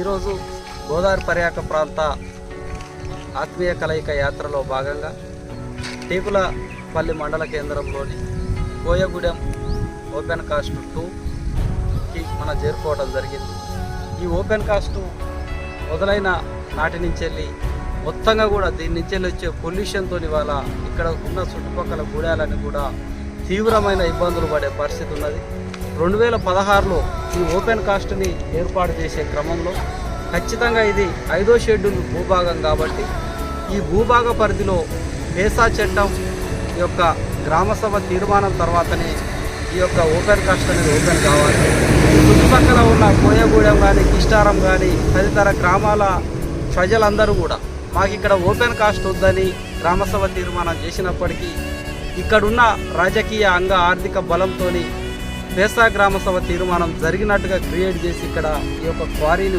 ఈరోజు గోదావరి పర్యాటక ప్రాంత ఆత్మీయ కలయిక యాత్రలో భాగంగా టేకులపల్లి మండల కేంద్రంలోని కోయగూడెం ఓపెన్ కాస్ట్ 2కి మనం చేరుకోవడం జరిగింది. ఈ ఓపెన్ కాస్ట్ మొదలైన నాటి నుంచి వెళ్ళి మొత్తంగా కూడా దీని నుంచి వెళ్ళి వచ్చే పొల్యూషన్తో ఇవాళ ఇక్కడ ఉన్న చుట్టుపక్కల గూడాలని కూడా తీవ్రమైన ఇబ్బందులు పడే పరిస్థితి ఉన్నది. 2016లో ఈ ఓపెన్ కాస్ట్ని ఏర్పాటు చేసే క్రమంలో ఖచ్చితంగా ఇది 5వ షెడ్యూల్ భూభాగం కాబట్టి ఈ భూభాగ పరిధిలో పేసా చట్టం యొక్క గ్రామసభ తీర్మానం తర్వాతనే ఈ యొక్క ఓపెన్ కాస్ట్ అనేది ఓపెన్ కావాలి. చుట్టుపక్కల ఉన్న కోయగూడెం కానీ కిష్టారం కానీ తదితర గ్రామాల ప్రజలందరూ కూడా మాకు ఇక్కడ ఓపెన్ కాస్ట్ వద్దని గ్రామసభ తీర్మానం చేసినప్పటికీ ఇక్కడున్న రాజకీయ ఆర్థిక బలంతో పేసా గ్రామసభ తీర్మానం జరిగినట్టుగా క్రియేట్ చేసి ఇక్కడ ఈ యొక్క క్వారీని